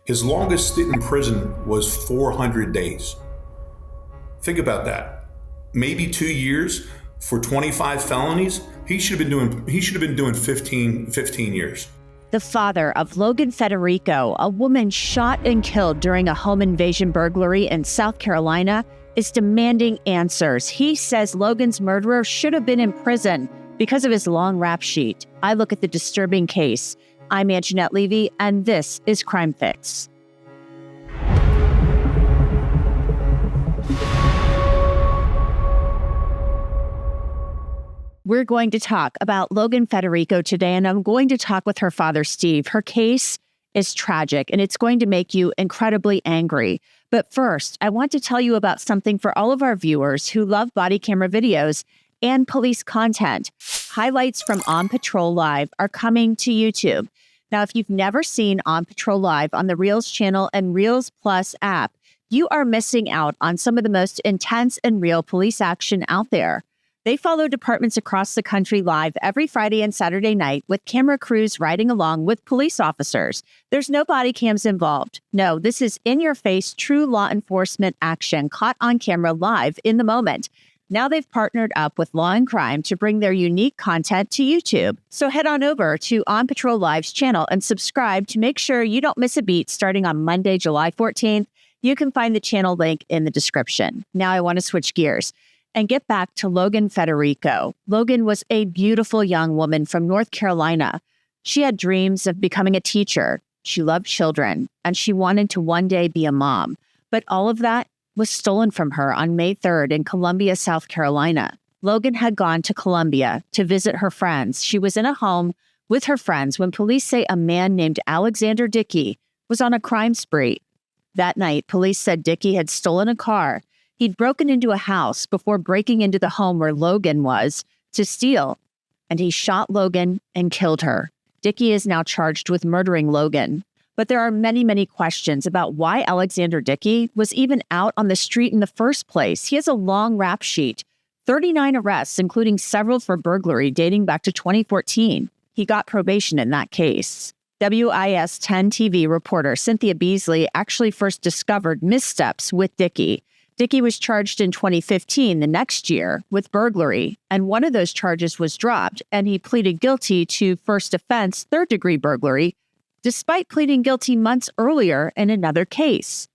His longest stint in prison was 400 days. Think about that. Maybe 2 years for 25 felonies. He should have been doing 15 years. The father of Logan Federico, a woman shot and killed during a home invasion burglary in South Carolina, is demanding answers. He says Logan's murderer should have been in prison because of his long rap sheet. I look at the disturbing case. I'm Angenette Levy, and this is Crime Fix. We're going to talk about Logan Federico today, and I'm going to talk with her father, Steve. Her case is tragic, and it's going to make you incredibly angry. But first, I want to tell you about something for all of our viewers who love body camera videos and police content. Highlights from On Patrol Live are coming to YouTube. Now, if you've never seen On Patrol Live on the Reels channel and Reels Plus app, you are missing out on some of the most intense and real police action out there. They follow departments across the country live every Friday and Saturday night with camera crews riding along with police officers. There's no body cams involved. No, this is in-your-face, true law enforcement action caught on camera live in the moment. Now they've partnered up with Law&Crime to bring their unique content to YouTube. So head on over to On Patrol Live's channel and subscribe to make sure you don't miss a beat starting on Monday, July 14th. You can find the channel link in the description. Now I want to switch gears and get back to Logan Federico. Logan was a beautiful young woman from North Carolina. She had dreams of becoming a teacher. She loved children, and she wanted to one day be a mom. But all of that was stolen from her on May 3rd in Columbia, South Carolina. Logan had gone to Columbia to visit her friends. She was in a home with her friends when police say a man named Alexander Dickey was on a crime spree. That night, police said Dickey had stolen a car. He'd broken into a house before breaking into the home where Logan was to steal, and he shot Logan and killed her. Dickey is now charged with murdering Logan. But there are many, many questions about why Alexander Dickey was even out on the street in the first place. He has a long rap sheet, 39 arrests, including several for burglary dating back to 2014. He got probation in that case. WIS 10 TV reporter Cynthia Beasley actually first discovered missteps with Dickey. Dickey was charged in 2015, the next year, with burglary, and one of those charges was dropped, and he pleaded guilty to first offense, third-degree burglary, despite pleading guilty months earlier in another case.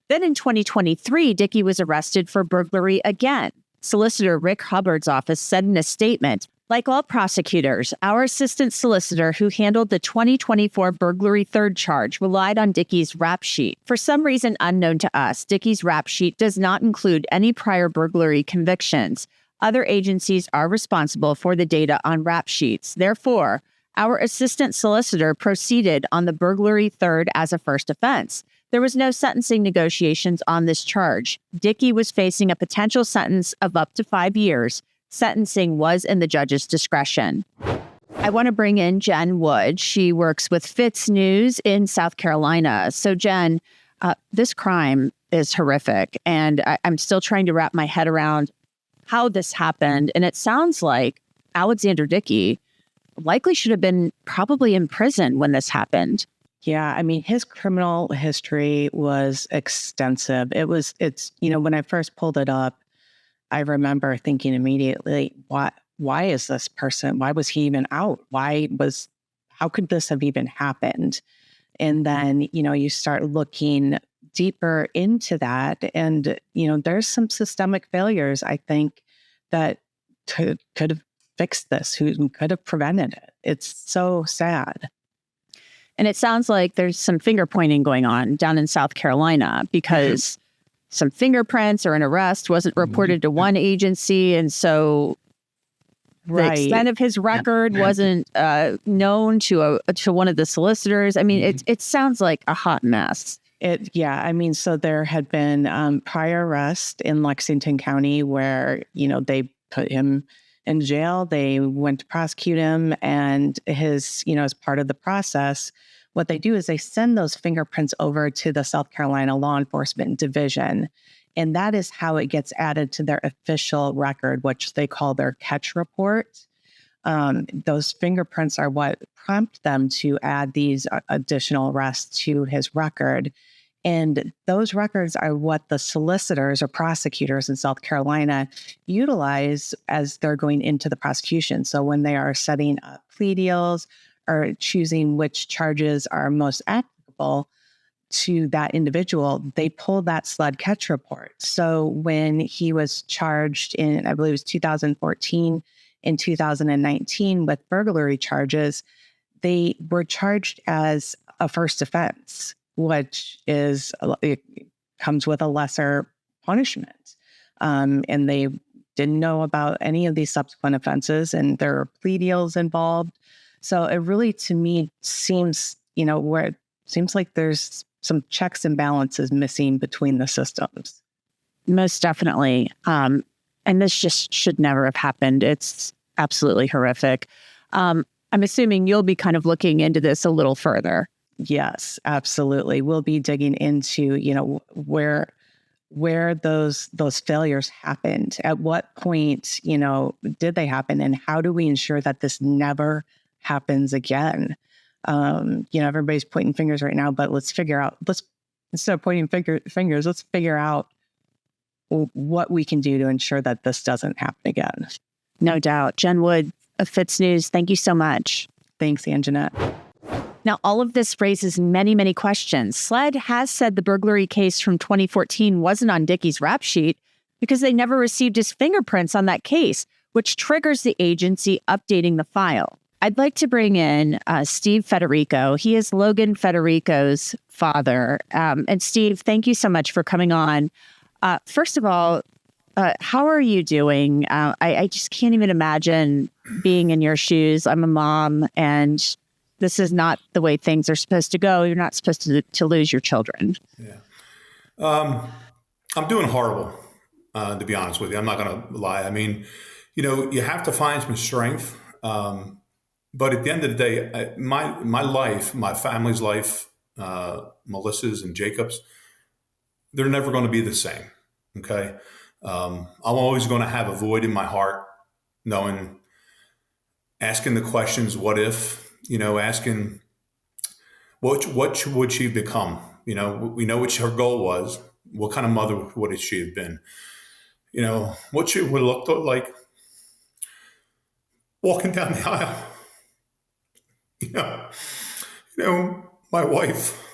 Then in 2023, Dickey was arrested for burglary again. Solicitor Rick Hubbard's office said in a statement, "Like all prosecutors, our assistant solicitor who handled the 2024 burglary third charge relied on Dickey's rap sheet. For some reason unknown to us, Dickey's rap sheet does not include any prior burglary convictions. Other agencies are responsible for the data on rap sheets. Therefore, our assistant solicitor proceeded on the burglary third as a first offense. There was no sentencing negotiations on this charge. Dickey was facing a potential sentence of up to 5 years. Sentencing was in the judge's discretion." I want to bring in Jen Wood. She works with Fitz News in South Carolina. So Jen, this crime is horrific, and I'm still trying to wrap my head around how this happened. And it sounds like Alexander Dickey likely should have been probably in prison when this happened. Yeah, I mean, his criminal history was extensive. When I first pulled it up, I remember thinking immediately, why is this person, why was he even out? How could this have even happened? And then, you start looking deeper into that, and, there's some systemic failures, I think, that could have fixed this, who could have prevented it. It's so sad. And it sounds like there's some finger pointing going on down in South Carolina because some fingerprints or an arrest wasn't reported to one agency. And so the extent of his record wasn't known to one of the solicitors. I mean, it sounds like a hot mess. So there had been prior arrest in Lexington County where, they put him in jail. They went to prosecute him, and his, as part of the process, what they do is they send those fingerprints over to the South Carolina Law Enforcement Division. And that is how it gets added to their official record, which they call their catch report. Those fingerprints are what prompt them to add these additional arrests to his record. And those records are what the solicitors or prosecutors in South Carolina utilize as they're going into the prosecution. So when they are setting up plea deals or choosing which charges are most applicable to that individual, they pull that sled catch report. So when he was charged in, I believe it was 2014 and 2019 with burglary charges, they were charged as a first offense, which is, it comes with a lesser punishment. And they didn't know about any of these subsequent offenses, and there are plea deals involved. So it really, to me, seems, where it seems like there's some checks and balances missing between the systems. Most definitely. And this just should never have happened. It's absolutely horrific. I'm assuming you'll be kind of looking into this a little further. Yes, absolutely. We'll be digging into, where those failures happened. At what point, did they happen, and how do we ensure that this never happens again? Everybody's pointing fingers right now, but instead of pointing fingers, let's figure out what we can do to ensure that this doesn't happen again. No doubt. Jen Wood of Fitz News, thank you so much. Thanks, Angenette. Now, all of this raises many, many questions. SLED has said the burglary case from 2014 wasn't on Dickey's rap sheet because they never received his fingerprints on that case, which triggers the agency updating the file. I'd like to bring in Steve Federico. He is Logan Federico's father. And Steve, thank you so much for coming on. First of all, how are you doing? I just can't even imagine being in your shoes. I'm a mom, and this is not the way things are supposed to go. You're not supposed to lose your children. Yeah. I'm doing horrible, to be honest with you. I'm not going to lie. I mean, you have to find some strength. But at the end of the day, my life, my family's life, Melissa's and Jacob's, they're never going to be the same. Okay. I'm always going to have a void in my heart, asking the questions, what if, asking what would she become? We know what her goal was. What kind of mother would she have been? What she would look like walking down the aisle. My wife,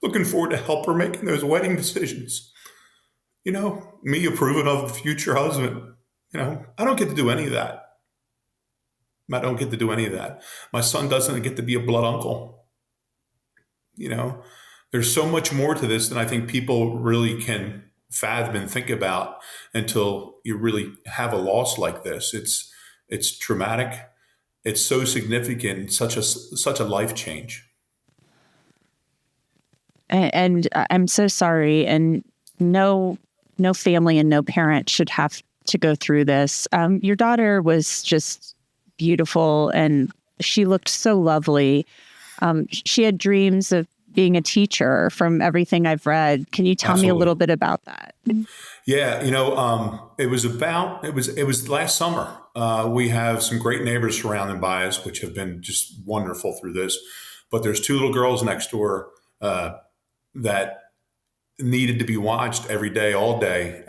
looking forward to help her making those wedding decisions. Me approving of the future husband. I don't get to do any of that. I don't get to do any of that. My son doesn't get to be a blood uncle. There's so much more to this than I think people really can fathom and think about until you really have a loss like this. It's traumatic. It's so significant, such a life change. And I'm so sorry. And no family and no parent should have to go through this. Your daughter was just beautiful, and she looked so lovely. She had dreams of being a teacher from everything I've read. Can you tell Absolutely. me a little bit about that? Yeah, it was last summer. We have some great neighbors surrounding by us, which have been just wonderful through this. But there's two little girls next door that needed to be watched every day, all day,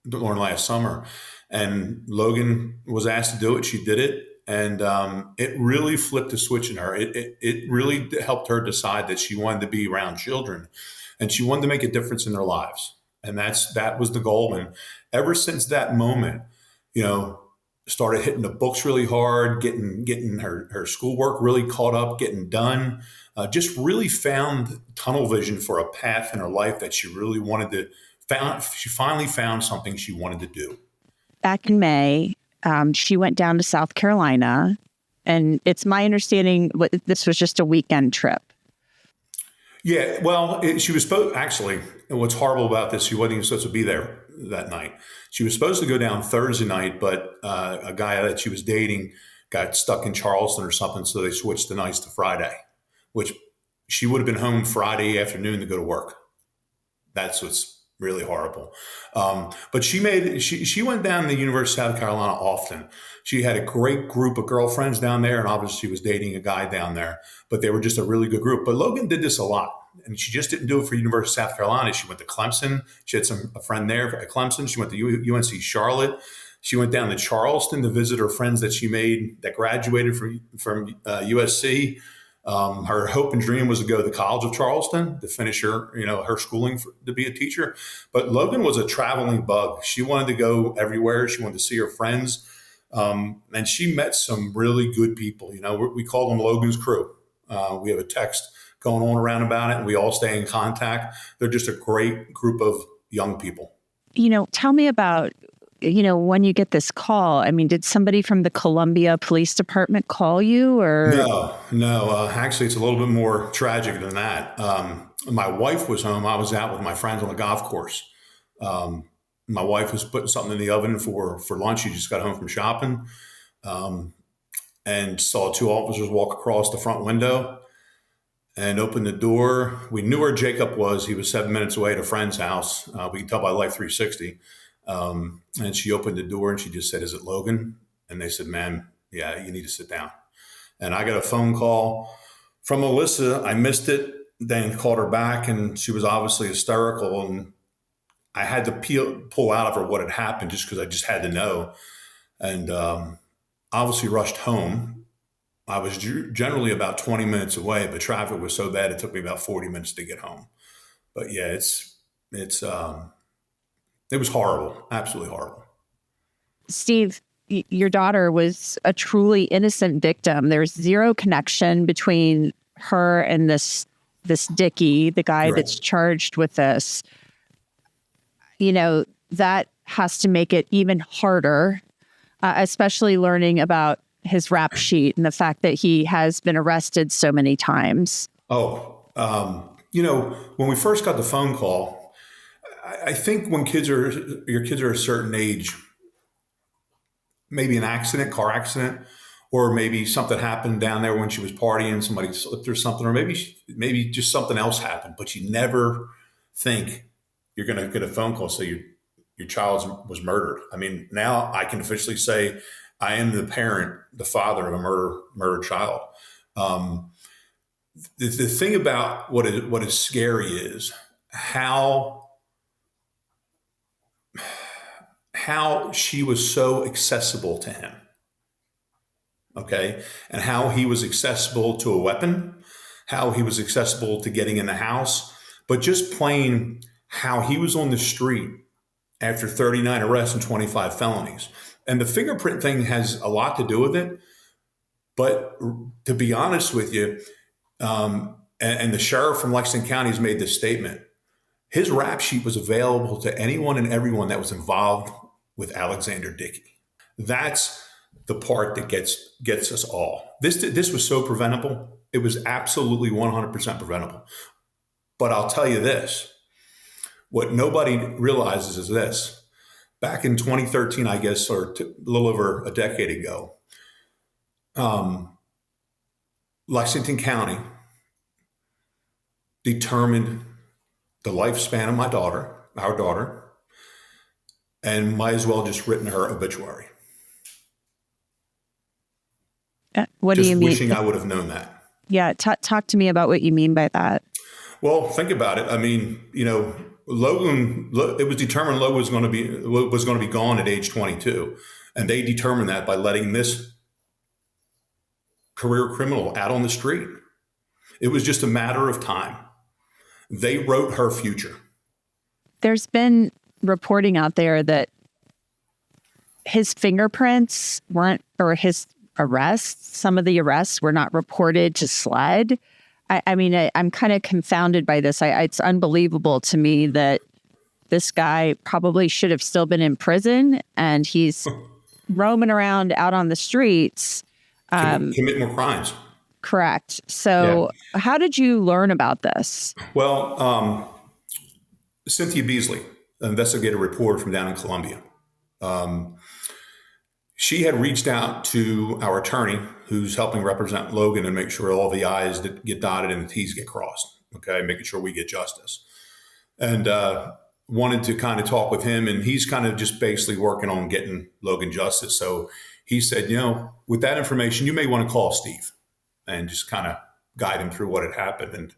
during last summer. And Logan was asked to do it. She did it. And it really flipped a switch in her. It really helped her decide that she wanted to be around children, and she wanted to make a difference in their lives. And that was the goal. And ever since that moment, started hitting the books really hard, getting her schoolwork really caught up, getting done. Just really found tunnel vision for a path in her life that she really wanted to found. She finally found something she wanted to do. Back in May, she went down to South Carolina, and it's my understanding this was just a weekend trip. Yeah, well, she was supposed, actually, and what's horrible about this, she wasn't even supposed to be there that night. She was supposed to go down Thursday night, but a guy that she was dating got stuck in Charleston or something, so they switched the nights to Friday, which she would have been home Friday afternoon to go to work. That's what's really horrible. But she went down to the University of South Carolina often. She had a great group of girlfriends down there, and obviously she was dating a guy down there. But they were just a really good group. But Logan did this a lot, and she just didn't do it for University of South Carolina. She went to Clemson. She had a friend there at Clemson. She went to UNC Charlotte. She went down to Charleston to visit her friends that she made that graduated from USC. Her hope and dream was to go to the College of Charleston to finish her schooling to be a teacher. But Logan was a traveling bug. She wanted to go everywhere. She wanted to see her friends. And she met some really good people. We call them Logan's crew. We have a text going on around about it, and we all stay in contact. They're just a great group of young people. Tell me about, when you get this call. I mean, did somebody from the Columbia Police Department call you, or? No. Actually, it's a little bit more tragic than that. My wife was home. I was out with my friends on the golf course. My wife was putting something in the oven for lunch. She just got home from shopping, and saw two officers walk across the front window and opened the door. We knew where Jacob was. He was 7 minutes away at a friend's house. We can tell by Life 360. And she opened the door and she just said, "Is it Logan?" And they said, "Ma'am, yeah, you need to sit down." And I got a phone call from Melissa. I missed it, then called her back, and she was obviously hysterical. And I had to pull out of her what had happened just because I just had to know. And obviously rushed home. I was generally about 20 minutes away, but traffic was so bad it took me about 40 minutes to get home. But yeah, it was horrible, absolutely horrible. Steve, your daughter was a truly innocent victim. There's zero connection between her and this Dickey, the guy Right. that's charged with this. That has to make it even harder, especially learning about his rap sheet and the fact that he has been arrested so many times. When we first got the phone call, I think when your kids are a certain age, maybe an car accident, or maybe something happened down there when she was partying, somebody slipped or something, or maybe just something else happened, but you never think you're going to get a phone call say your child was murdered. I mean, now I can officially say I am the father of a murdered child. The thing about what is scary is how she was so accessible to him. Okay. And how he was accessible to a weapon, how he was accessible to getting in the house, but just plain how he was on the street after 39 arrests and 25 felonies. And the fingerprint thing has a lot to do with it. But to be honest with you, and the sheriff from Lexington County has made this statement, his rap sheet was available to anyone and everyone that was involved with Alexander Dickey. That's the part that gets us all. This was so preventable. It was absolutely 100% preventable. But I'll tell you this, what nobody realizes is this. Back in 2013, I guess, or a little over a decade ago, Lexington County determined the lifespan of our daughter, and might as well just written her obituary. What just do you mean? Wishing I would have known that. Yeah, talk to me about what you mean by that. Well, think about it. I mean, Logan. It was determined Logan was going to be gone at age 22, and they determined that by letting this career criminal out on the street. It was just a matter of time. They wrote her future. There's been reporting out there that his fingerprints weren't, or his arrests, some of the arrests were not reported to SLED. I'm kind of confounded by this. It's unbelievable to me that this guy probably should have still been in prison and he's roaming around out on the streets. Commit more crimes. Correct. So How did you learn about this? Well, Cynthia Beasley, an investigative reporter from down in Columbia, she had reached out to our attorney who's helping represent Logan and make sure all the I's get dotted and the T's get crossed. Okay. Making sure we get justice. And wanted to kind of talk with him, and he's kind of just basically working on getting Logan justice. So he said, with that information, you may want to call Steve and just kind of guide him through what had happened. And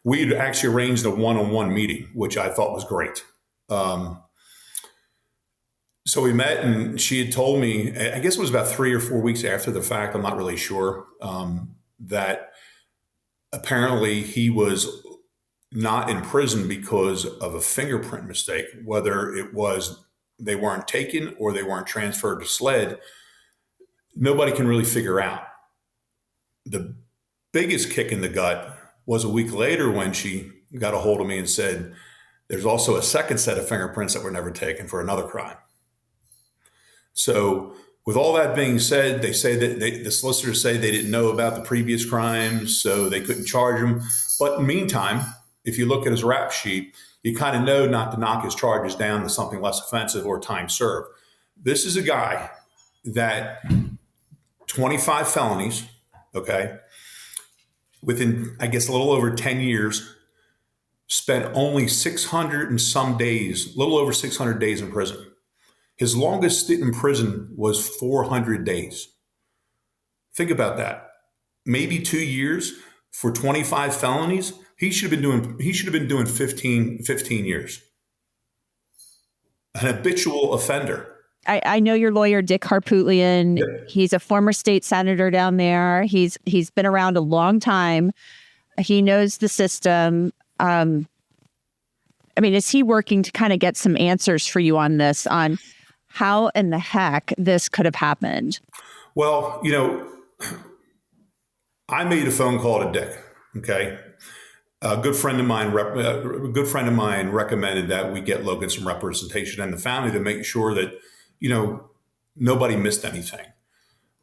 we had actually arranged a one-on-one meeting, which I thought was great. So we met, and she had told me, I guess it was about 3 or 4 weeks after the fact, I'm not really sure, that apparently he was not in prison because of a fingerprint mistake, whether it was they weren't taken or they weren't transferred to SLED. Nobody can really figure out. The biggest kick in the gut was a week later when she got a hold of me and said, there's also a second set of fingerprints that were never taken for another crime. So with all that being said, they say that the solicitors say they didn't know about the previous crimes, so they couldn't charge him. But in the meantime, if you look at his rap sheet, you kind of know not to knock his charges down to something less offensive or time served. This is a guy that 25 felonies, okay, within, I guess, a little over 10 years, spent only 600 and some days, a little over 600 days in prison. His longest stint in prison was 400 days. Think about that. Maybe 2 years for 25 felonies. He should have been doing 15 years. An habitual offender. I know your lawyer, Dick Harpootlian. Yeah. He's a former state senator down there. He's been around a long time. He knows the system. Is he working to kind of get some answers for you on this, on how in the heck this could have happened? Well, I made a phone call to Dick. Okay, a good friend of mine recommended that we get Logan some representation and the family to make sure that nobody missed anything.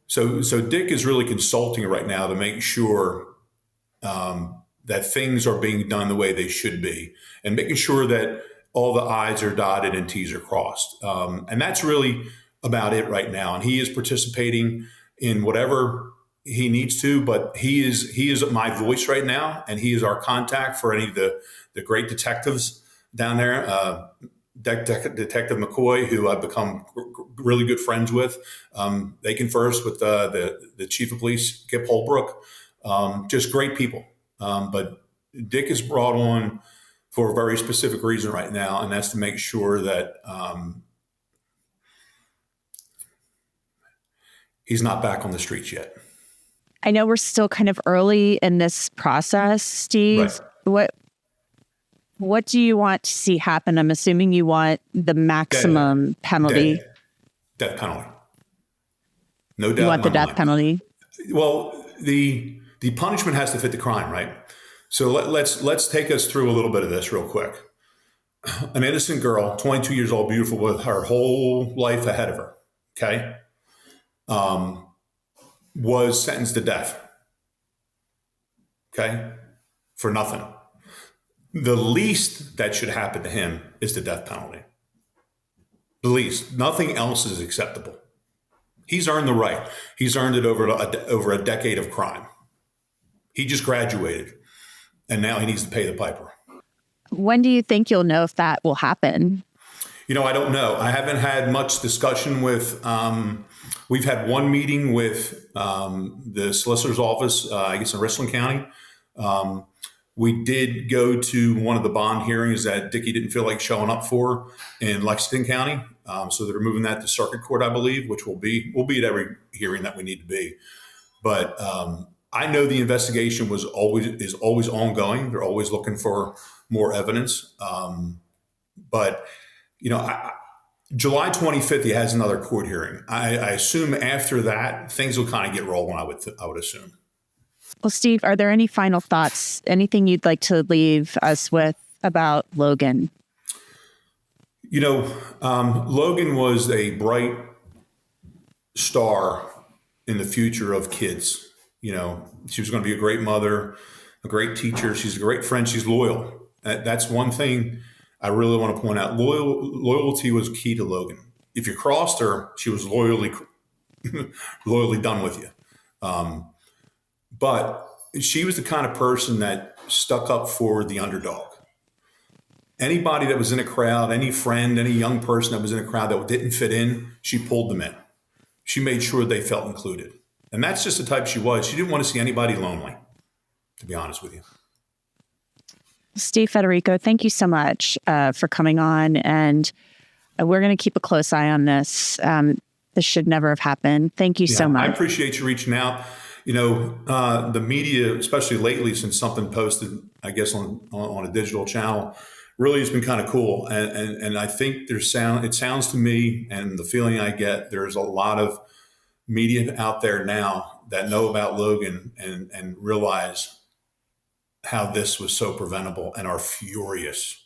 So Dick is really consulting right now to make sure that things are being done the way they should be, and making sure that all the I's are dotted and T's are crossed. And that's really about it right now. And he is participating in whatever he needs to, but he is my voice right now, and he is our contact for any of the great detectives down there. Detective McCoy, who I've become really good friends with. They converse with the chief of police, Kip Holbrook. Just great people. But Dick is brought on for a very specific reason right now, and that's to make sure that he's not back on the streets yet. I know we're still kind of early in this process, Steve. Right. What do you want to see happen? I'm assuming you want the maximum penalty. Death penalty. No doubt. You want the death penalty? Well, the punishment has to fit the crime, right? So let's take us through a little bit of this real quick. An innocent girl, 22 years old, beautiful, with her whole life ahead of her, okay, was sentenced to death, okay, for nothing. The least that should happen to him is the death penalty. The least. Nothing else is acceptable. He's earned the right. He's earned it over a decade of crime. He just graduated, and now he needs to pay the piper. When do you think you'll know if that will happen? I don't know. I haven't had much discussion with, we've had one meeting with the solicitor's office, I guess in Richland County. We did go to one of the bond hearings that Dickey didn't feel like showing up for in Lexington County. So they're moving that to circuit court, I believe, which we'll be at every hearing that we need to be. But I know the investigation is always ongoing. They're always looking for more evidence. But July 25th, he has another court hearing. I assume after that, things will kind of get rolling, I would assume. Well, Steve, are there any final thoughts? Anything you'd like to leave us with about Logan? Logan was a bright star in the future of kids. She was going to be a great mother, a great teacher. She's a great friend. She's loyal. That's one thing I really want to point out. Loyalty was key to Logan. If you crossed her, she was loyally done with you. But she was the kind of person that stuck up for the underdog. Anybody that was in a crowd, any friend, any young person that was in a crowd that didn't fit in, she pulled them in. She made sure they felt included. And that's just the type she was. She didn't want to see anybody lonely, to be honest with you. Steve Federico, thank you so much for coming on. And we're going to keep a close eye on this. This should never have happened. Thank you so much. I appreciate you reaching out. The media, especially lately, since something posted, I guess, on a digital channel, really has been kind of cool. And I think it sounds to me, and the feeling I get, there's a lot of media out there now that know about Logan and realize how this was so preventable and are furious.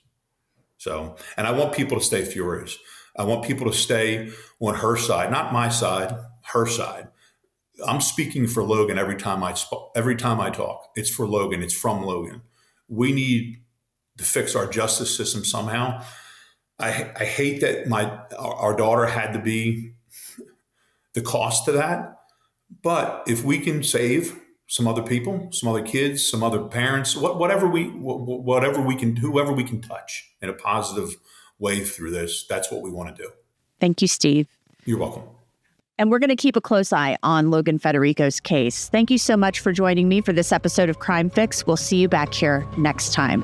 So, and I want people to stay furious. I want people to stay on her side, not my side, her side. I'm speaking for Logan every time I talk. It's for Logan. It's from Logan. We need to fix our justice system somehow. I hate that our daughter had to be the cost to that. But if we can save some other people, some other kids, some other parents, whoever we can touch in a positive way through this, that's what we want to do. Thank you, Steve. You're welcome. And we're going to keep a close eye on Logan Federico's case. Thank you so much for joining me for this episode of Crime Fix. We'll see you back here next time.